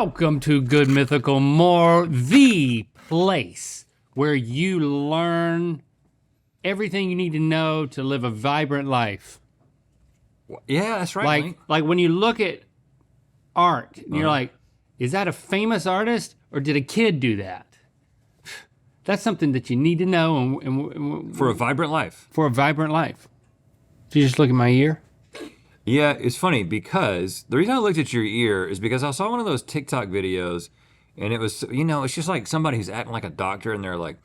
Welcome to Good Mythical More, the place where you learn everything you need to know to live a vibrant life. Yeah, that's right. Like when you look at art, and you're like, is that a famous artist or did a kid do that? That's something that you need to know and for a vibrant life. For a vibrant life. Did you just look at my ear? Yeah, it's funny because the reason I looked at your ear is because I saw one of those TikTok videos and it was, you know, it's just like somebody who's acting like a doctor and they're like,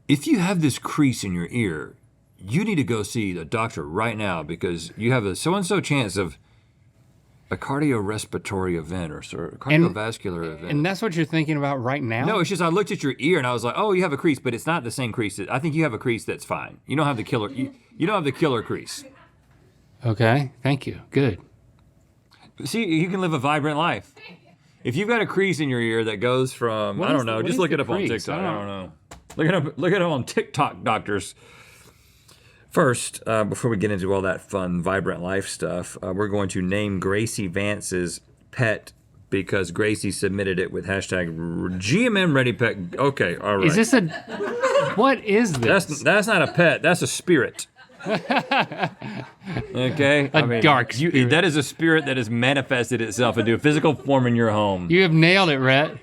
if you have this crease in your ear, you need to go see the doctor right now because you have a so-and-so chance of a cardiorespiratory event or a cardiovascular event. And that's what you're thinking about right now? No, it's just I looked at your ear and I was like, oh, you have a crease, but it's not the same crease. I think you have a crease that's fine. You don't have the killer, you don't have the killer crease. Okay, thank you, good. See, you can live a vibrant life. If you've got a crease in your ear that goes from, I don't know, just look it up on TikTok, I don't know. Look it up on TikTok, doctors. First, before we get into all that fun, vibrant life stuff, we're going to name Gracie Vance's pet because Gracie submitted it with hashtag GMM Ready Pet. Okay, all right. Is this a, what is this? That's not a pet, that's a spirit. Okay, Dark spirit. That is a spirit that has manifested itself into a physical form in your home. You have nailed it, Rhett.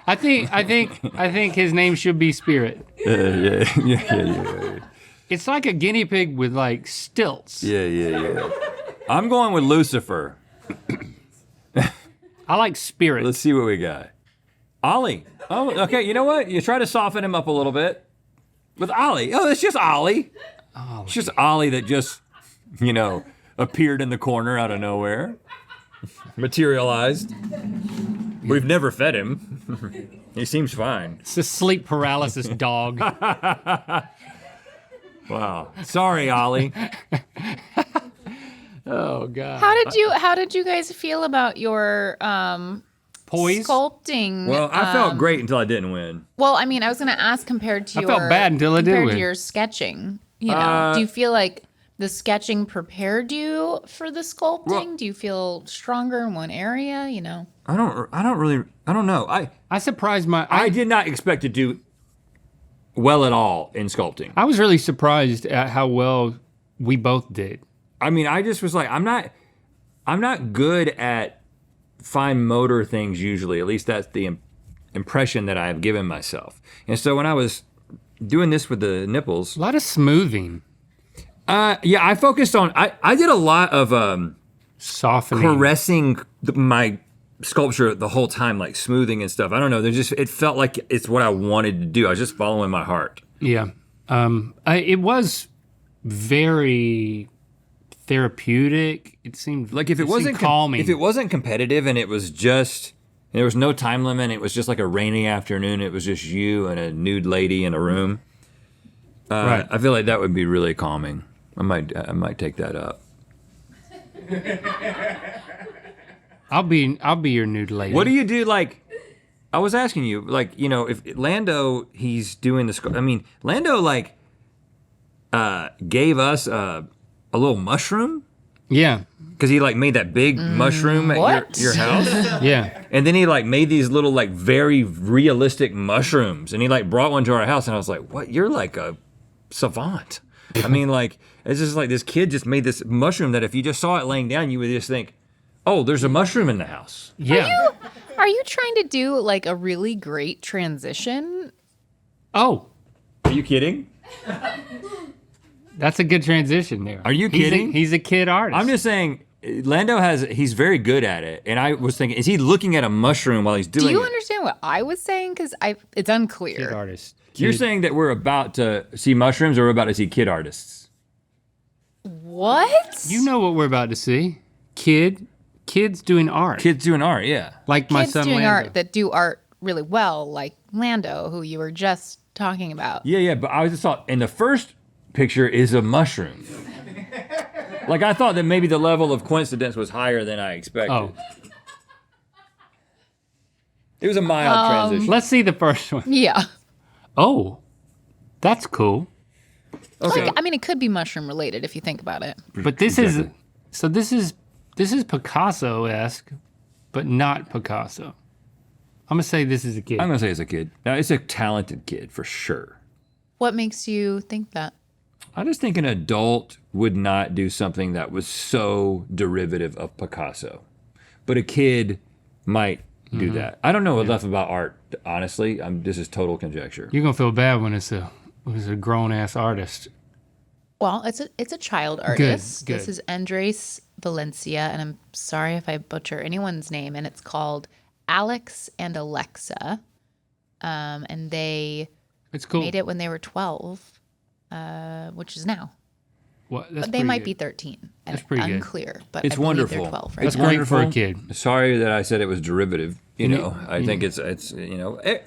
I think his name should be Spirit. Yeah. It's like a guinea pig with like stilts. Yeah. I'm going with Lucifer. I like Spirit. Let's see what we got. Ollie. Oh, okay. You know what? You try to soften him up a little bit with Ollie. Oh, it's just Ollie. It's just Ollie that just, you know, appeared in the corner out of nowhere. Materialized. We've never fed him. He seems fine. It's a sleep paralysis dog. Wow. Sorry, Ollie. Oh God. How did you guys feel about your poise sculpting? Well, I felt great until I didn't win. Well, I mean, I was gonna ask compared to I felt bad until I did compared win. to your sketching. You know, do you feel like the sketching prepared you for the sculpting? Well, do you feel stronger in one area? You know. I don't know. I surprised I did not expect to do well at all in sculpting. I was really surprised at how well we both did. I mean, I just was like, I'm not good at fine motor things usually. At least that's the impression that I have given myself. And so when I was doing this with the nipples, A lot of smoothing. yeah, I focused on. I did a lot of Softening. caressing my sculpture the whole time, like smoothing and stuff. I don't know. It felt like it's what I wanted to do. I was just following my heart. Yeah. It was very therapeutic. It seemed Like if it wasn't calming. if it wasn't competitive and it was just there was no time limit, it was just like a rainy afternoon. It was just you and a nude lady in a room. Right. I feel like that would be really calming. I might take that up. I'll be your nude lady. What do you do? Like, I was asking you, like, you know, if Lando, he's doing the. I mean, Lando like gave us a little mushroom. Yeah. Because he like made that big mushroom at your house. Yeah. And then he like made these little like very realistic mushrooms, and he like brought one to our house, and I was like, "What? You're like a savant." I mean, like it's just like this kid just made this mushroom that if you just saw it laying down, you would just think, "Oh, there's a mushroom in the house." Yeah. Are you trying to do like a really great transition? Oh, Are you kidding? that's a good transition there. Are you kidding? He's a kid artist. I'm just saying, Lando he's very good at it, and I was thinking, is he looking at a mushroom while he's doing it? Do you understand what I was saying? Because it's unclear. kid artist. You're saying that we're about to see mushrooms, or we're about to see kid artists? What? You know what we're about to see? Kids doing art. Kids doing art, yeah. Like my Kids son doing Lando. art that do art really well, like Lando, who you were just talking about. Yeah, but I just thought, in the first picture is a mushroom. Like, I thought that maybe the level of coincidence was higher than I expected. Oh, It was a mild transition. let's see the first one. Yeah. Oh, that's cool. Okay. Like, I mean, it could be mushroom related if you think about it. But this is Picasso-esque, but not Picasso. I'm gonna say this is a kid. I'm gonna say it's a kid. Now it's a talented kid for sure. What makes you think that? I just think an adult would not do something that was so derivative of Picasso, but a kid might do that. I don't know enough about art, honestly. This is total conjecture. You're gonna feel bad when it's a grown ass artist. Well, it's a child artist. Good. This is Andres Valencia, and I'm sorry if I butcher anyone's name, and it's called Alex and Alexa. And they It's cool. made it when they were 12, which is now. Well, that's But they pretty might good. be 13. That's pretty good. Unclear, but It's I believe wonderful. they're 12 right It's now. great for a wonderful. kid. Sorry that I said it was derivative. I think it's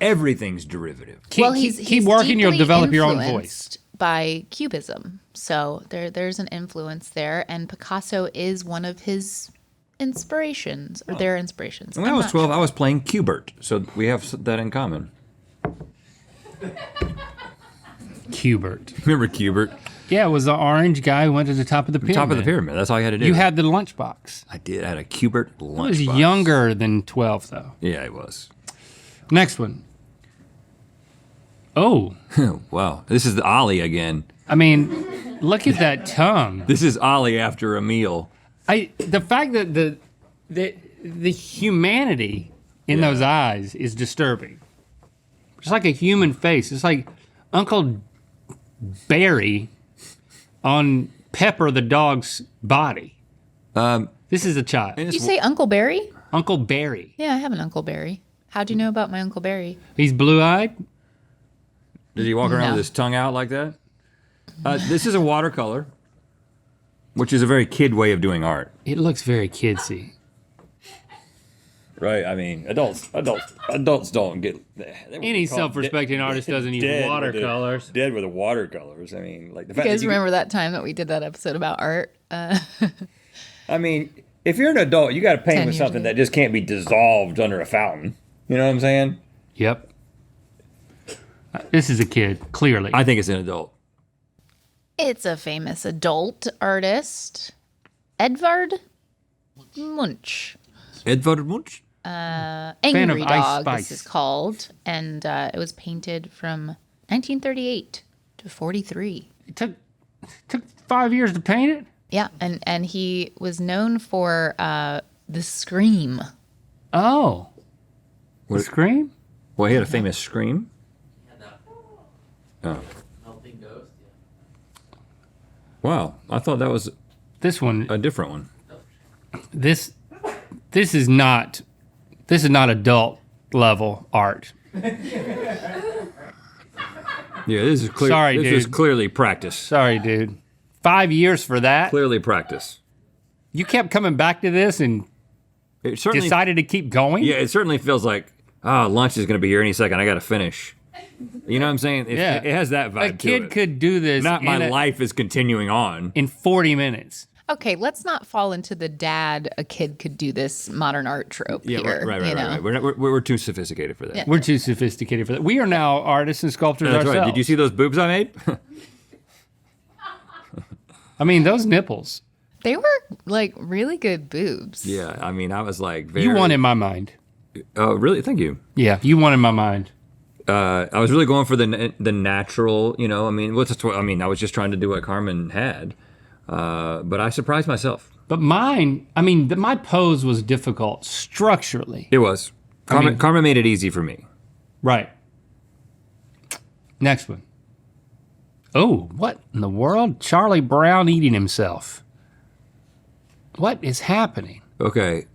everything's derivative. Keep working. You'll deeply develop your own voice. influenced by Cubism, so there's an influence there, and Picasso is one of his inspirations, or their inspirations. When I I'm was not 12, sure. I was playing Qbert, so we have that in common. Qbert. Remember Qbert? Yeah, it was the orange guy who went to the top of the pyramid. Top of the pyramid. That's all you had to do. You had the lunchbox. I did. I had a Qbert It was lunchbox. younger than 12, though. Yeah, it was. Next one. Oh, Wow. This is the Ollie again. I mean, look at that tongue. This is Ollie after a meal. The fact that the humanity in those eyes is disturbing. It's like a human face. It's like Uncle Barry on Pepper the dog's body. This is a child. Did you say Uncle Barry? Uncle Barry. Yeah, I have an Uncle Barry. How'd you know about my Uncle Barry? He's blue-eyed. Did he walk around No. with his tongue out like that? This is a watercolor, which is a very kid way of doing art. It looks very kidsy. Right, I mean, adults don't get Any self-respecting artist doesn't use watercolors. Dead with the watercolors. I mean, like the You fact guys that remember that time that we did that episode about art? I mean, if you're an adult, you got to paint 10 with years something ago. that just can't be dissolved under a fountain. You know what I'm saying? Yep. This is a kid, clearly. I think it's an adult. It's a famous adult artist, Edvard Munch. Edvard Munch? Angry of Ice Dog, Spice. this is called. And it was painted from 1938 to 43. It took 5 years to paint it? Yeah, and he was known for the Scream. Oh. The Scream? Well, he had a famous scream. Oh. Wow, I thought that was This one, a different one. this is not adult level art. Yeah, this is clear. Sorry, this is dude. clearly practice. Sorry, dude. 5 years for that? Clearly practice. You kept coming back to this and It certainly, decided to keep going? yeah, it certainly feels like, lunch is going to be here any second. I got to finish. You know what I'm saying? Yeah. It has that vibe A kid to it. could do this Not my in life is continuing on. in 40 minutes. Okay, let's not fall into the dad, a kid could do this modern art trope Yeah, here. right. you know? We're too sophisticated for that. Yeah. We're too sophisticated for that. We are now artists and sculptors That's ourselves. right. Did you see those boobs I made? I mean, those nipples. They were like really good boobs. Yeah, I mean, I was like very... You won in my mind. Oh, really? Thank you. Yeah, you won in my mind. I was really going for the natural, you know. I mean, I was just trying to do what Carmen had, but I surprised myself. But mine, I mean, my pose was difficult structurally. It was. Carmen made it easy for me. Right. Next one. Oh, what in the world? Charlie Brown eating himself. What is happening? Okay.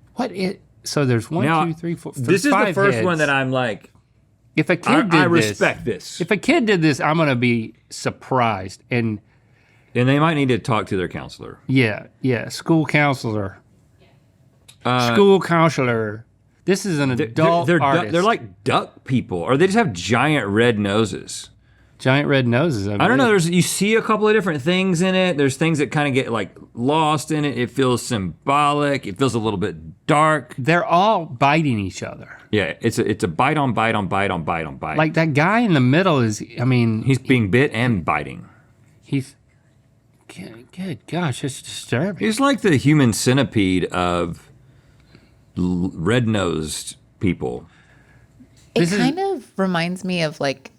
So there's one, Now, two, three, four. this is the five first heads. one that I'm like, If a kid did I this, respect this. If a kid did this, I'm gonna be surprised. And And they might need to talk to their counselor. yeah, school counselor. School counselor. This is an adult they're artist. they're like duck people, or they just have giant red noses. giant red noses. I don't know. You see a couple of different things in it. There's things that kind of get like lost in it. It feels symbolic. It feels a little bit dark. They're all biting each other. Yeah, it's a bite on bite on bite on bite on bite. Like that guy in the middle is. I mean, he's being bit and biting. he's. Good gosh, it's disturbing. He's like the human centipede of red-nosed people. It kind of reminds me of like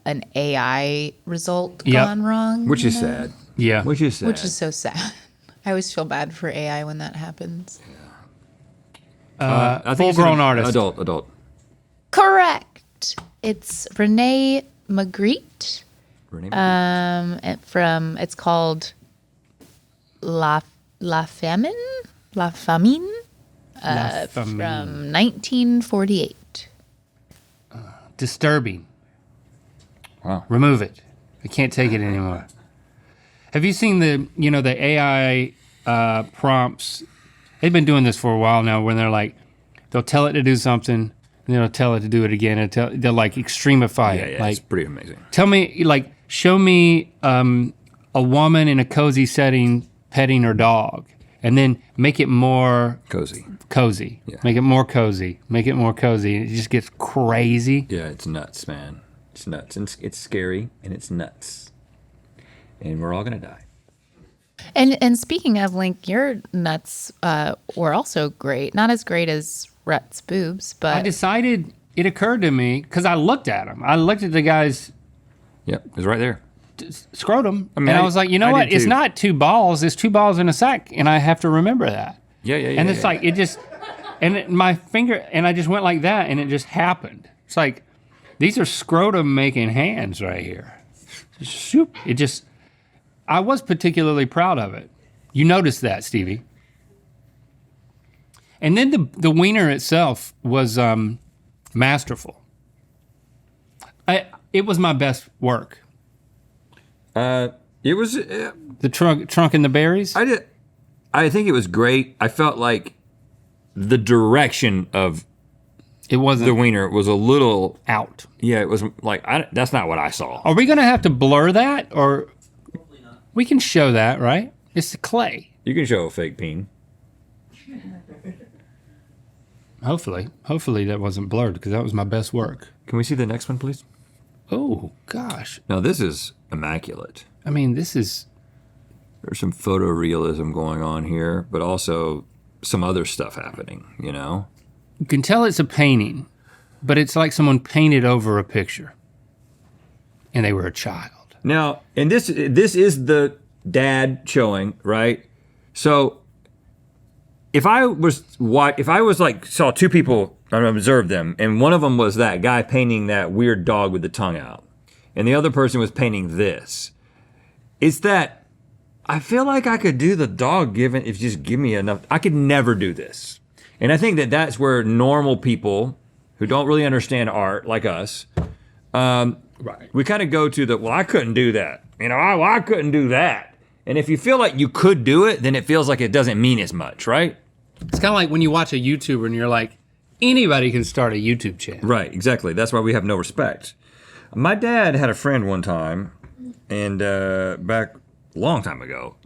an AI result gone wrong. Which is sad. Yeah. Which is sad. Which is so sad. I always feel bad for AI when that happens. I think Full-grown artist. Adult. Correct. It's Renee Magritte. Renee Magritte. It's called La Famine from 1948. Disturbing. Wow. Remove it. I can't take it anymore. Have you seen the AI prompts? They've been doing this for a while now, when they're like, they'll tell it to do something, and they'll tell it to do it again, and they'll like extremify it. Yeah, Like, it's pretty amazing. Show me a woman in a cozy setting petting her dog, and then make it more Cozy. Yeah. Make it more cozy. Make it more cozy. And it just gets crazy. Yeah, it's nuts, man. It's nuts. And it's scary, and it's nuts. And we're all gonna die. And speaking of, Link, your nuts were also great. Not as great as Rhett's boobs, but I decided, it occurred to me, because I looked at him. I looked at the guy's Yep, it's right there. scrotum, I mean, and I I- was like, you know I what? did It's too. not 2 balls. It's 2 balls in a sack, and I have to remember that. Yeah. And it's like, it just, my finger, and I just went like that, and it just happened. It's like, these are scrotum making hands right here. Shoop. It just, I was particularly proud of it. You noticed that, Stevie. And then the wiener itself was masterful. It was my best work. It was. The trunk and the berries. I think it was great. I felt like the direction of It wasn't the wiener was a little. out. Yeah, it was like that's not what I saw. Are we gonna have to blur that, or we can show that, right? It's the clay. You can show a fake peen. Hopefully that wasn't blurred, because that was my best work. Can we see the next one, please? Oh gosh, Now this is immaculate. I mean, this is There's some photorealism going on here, but also some other stuff happening. You know. you can tell it's a painting, but it's like someone painted over a picture, and they were a child. Now, and this is the dad showing, right? So if I was like saw 2 people and observed them, and one of them was that guy painting that weird dog with the tongue out, and the other person was painting this, it's that I feel like I could do the dog if you just give me enough. I could never do this, and I think that's where normal people who don't really understand art like us, Right. we kind of go to I couldn't do that. I couldn't do that. And if you feel like you could do it, then it feels like it doesn't mean as much, right? It's kind of like when you watch a YouTuber and you're like, anybody can start a YouTube channel. Right, exactly. That's why we have no respect. My dad had a friend one time, and back a long time ago.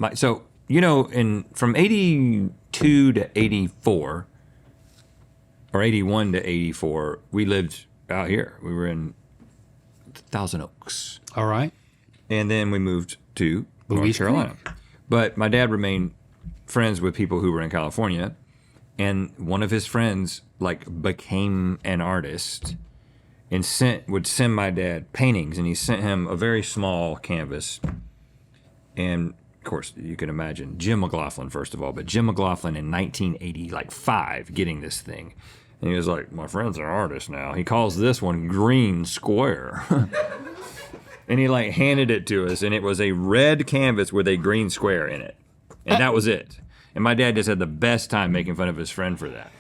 From 82 to 84, or 81 to 84, we lived out here. We were in Thousand Oaks. All right. And then we moved to North Louisiana. Carolina. But my dad remained friends with people who were in California, and one of his friends became an artist and would send my dad paintings, and he sent him a very small canvas. And of course, you can imagine Jim McLaughlin first of all, but Jim McLaughlin in 1985 getting this thing. And he was like, my friend's an artist now. He calls this one Green Square. And he handed it to us, and it was a red canvas with a green square in it. And that was it. And my dad just had the best time making fun of his friend for that.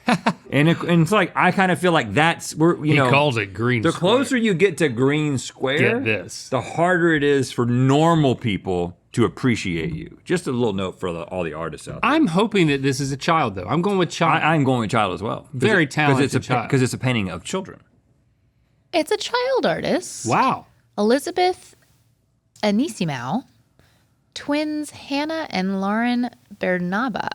and it's like, I kind of feel like that's where, He calls it green the square. closer you get to green square, Get this. the harder it is for normal people to appreciate you. Just a little note for all the artists out there. I'm hoping that this is a child, though. I'm going with child. I'm going with child as well. Very talented child. Because it's a painting of children. it's a child artist. Wow. Elizabeth Anisimou, twins Hannah and Lauren Bernaba.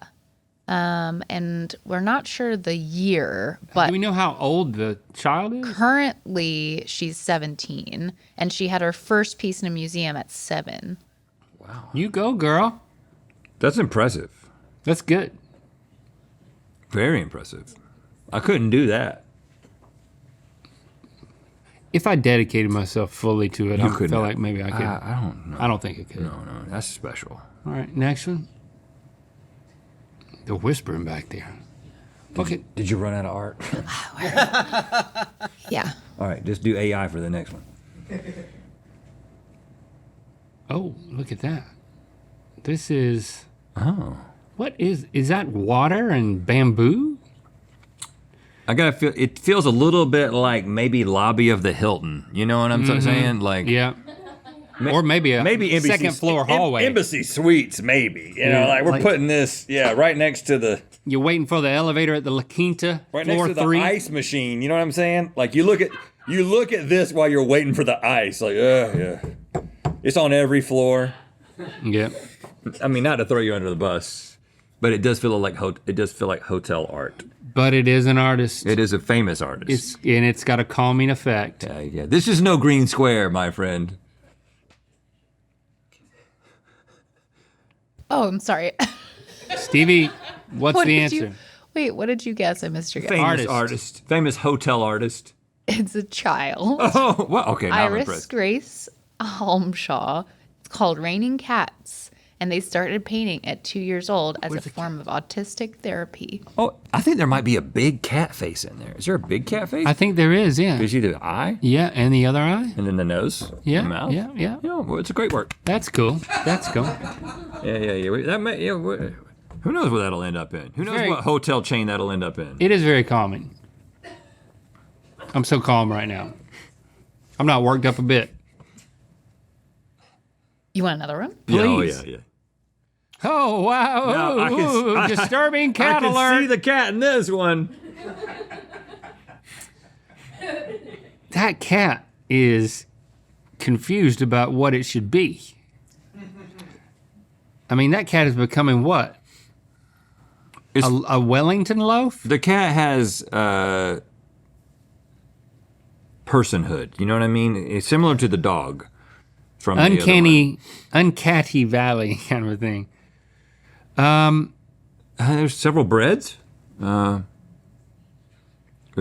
And we're not sure the year, but Do we know how old the child is? currently she's 17, and she had her first piece in a museum at 7. You go, girl. That's impressive. That's good. Very impressive. I couldn't do that. if I dedicated myself fully to it, I could feel not. like maybe I could. I don't know. I don't think I could. No, that's special. All right, next one. They're whispering back there. Okay. Did you run out of art? Yeah. All right, just do AI for the next one. Oh, look at that. This is. Oh. What is that water and bamboo? I gotta feel. It feels a little bit like maybe lobby of the Hilton. You know what I'm saying? Like Yeah. Or maybe a embassy, second floor hallway. Embassy suites, maybe. You know, Yeah, like we're like- putting this, right next to the You're waiting for the elevator at the La Quinta, right floor next to 3. the ice machine. You know what I'm saying? Like you look at this while you're waiting for the ice. Like, yeah, it's on every floor. Yeah. I mean, not to throw you under the bus, but it does feel like hotel art. But it is an artist. It is a famous artist. It's got a calming effect. Yeah. This is no green square, my friend. Oh, I'm sorry. Stevie, what's What the did answer? Wait, what did you guess? I missed your guess. Famous Artist. Famous hotel artist. It's a child. Oh, well, okay, now I'm Iris impressed. Grace Halmshaw. It's called Raining Cats. And they started painting at 2 years old as a form of autistic therapy. Oh, I think there might be a big cat face in there. Is there a big cat face? I think there is, yeah. You see the eye Yeah, and the other eye? and then the nose, Yeah, the mouth. yeah. Yeah, well, it's a great work. That's cool. That's cool. Yeah. That may, who knows where that'll end up in? Who knows Very- what hotel chain that'll end up in? It is very calming. I'm so calm right now. I'm not worked up a bit. You want another one? Yeah, oh, Please. yeah. Oh, wow. No, I can- Ooh, disturbing cat I can alert. see the cat in this one. That cat is confused about what it should be. I mean, that cat is becoming what? A Wellington loaf? The cat has personhood. You know what I mean? It's similar to the dog from the other one. Uncatty Valley kind of a thing. There's several breads. We've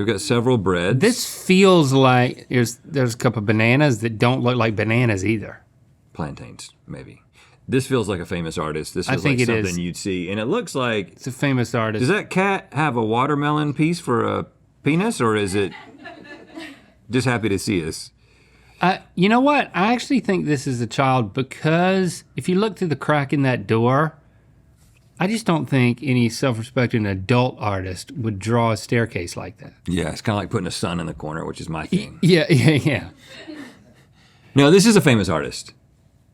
got several breads. This feels like there's a couple of bananas that don't look like bananas either. Plantains, maybe. This feels like a famous artist. This I feels think like it something is. you'd see. And it looks like, It's a famous artist. does that cat have a watermelon piece for a penis, or is it just happy to see us? You know what? I actually think this is a child because if you look through the crack in that door, I just don't think any self-respecting adult artist would draw a staircase like that. Yeah, it's kind of like putting a sun in the corner, which is my thing. Yeah. No, this is a famous artist.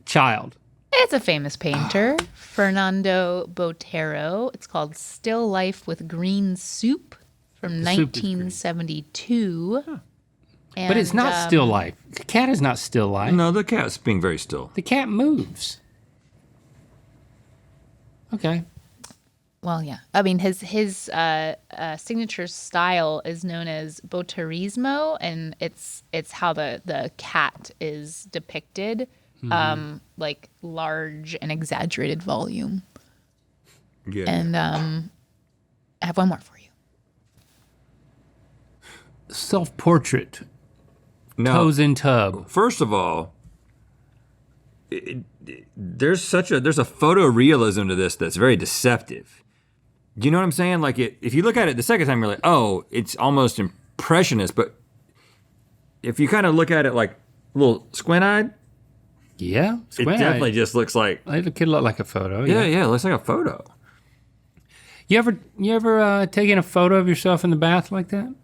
Child. It's a famous painter, Fernando Botero. It's called Still Life with Green Soup from The soup is green. 1972. But it's not still life. The cat is not still life. No, the cat's being very still. The cat moves. Okay. Well, yeah. I mean, his signature style is known as boterismo, and it's how the cat is depicted, like large and exaggerated volume. Yeah. And I have one more for you. Self-portrait. Now, Toes in tub. first of all, there's a photorealism to this that's very deceptive. Do you know what I'm saying? Like if you look at it the second time, you're like, oh, it's almost impressionist. But if you kind of look at it like a little squint-eyed, Yeah. it definitely just looks like, It could look like a photo. yeah, it looks like a photo. You ever taken a photo of yourself in the bath like that?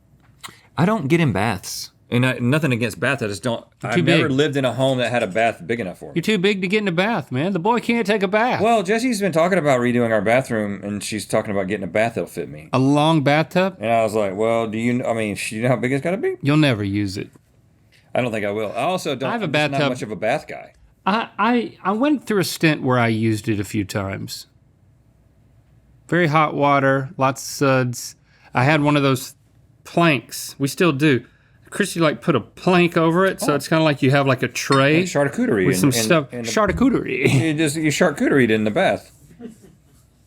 I don't get in baths. And nothing against baths. I just don't. I've too never big. lived in a home that had a bath big enough for me. You're too big to get in a bath, man. The boy can't take a bath. Well, Jessie's been talking about redoing our bathroom, and she's talking about getting a bath that'll fit me. A long bathtub? And I was like, well, do you know how big it's got to be? You'll never use it. I don't think I will. I also don't. I have a I'm just not bathtub. much of a bath guy. I went through a stint where I used it a few times. Very hot water, lots of suds. I had one of those planks. We still do. Christy put a plank over it, so it's kind of like you have like a tray Like charcuterie with some and- stuff. and- Charcuterie. You charcuteried in the bath.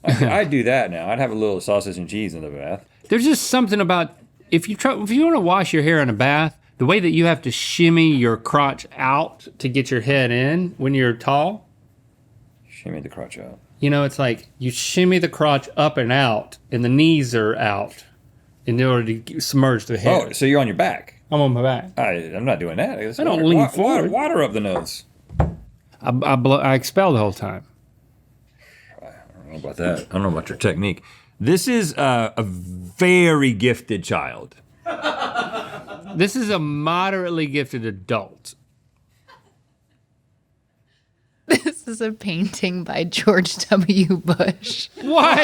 I'd do that now. I'd have a little sausage and cheese in the bath. There's just something about if you want to wash your hair in a bath, the way that you have to shimmy your crotch out to get your head in when you're tall. Shimmy the crotch out. You know, it's like you shimmy the crotch up and out, and the knees are out in order to submerge the head. Oh, so you're on your back. I'm on my back. I'm not doing that. I don't lean forward. Water up the nose. I expel the whole time. I don't know about that. I don't know about your technique. This is a very gifted child. This is a moderately gifted adult. This is a painting by George W. Bush. What?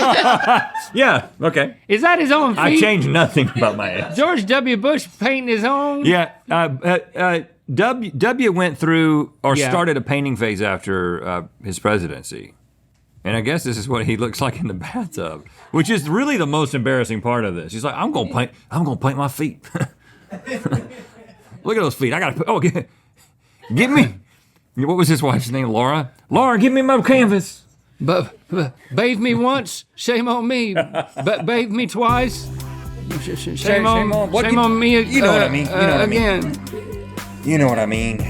Yeah, okay. Is that his own feet? I changed nothing about my age. George W. Bush painting his own? Yeah, W went through or Yeah. started a painting phase after his presidency. And I guess this is what he looks like in the bathtub, which is really the most embarrassing part of this. He's like, I'm gonna paint my feet. Look at those feet. I gotta give me. What was his wife's name? Laura? Laura, give me my canvas. But bathe me once, shame on me. But bathe me twice, shame on me. You know what I mean. You know what again. You know what I mean.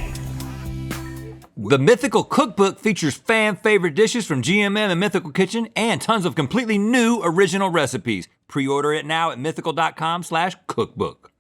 The Mythical Cookbook features fan favorite dishes from GMM and Mythical Kitchen and tons of completely new original recipes. Pre-order it now at mythical.com/cookbook.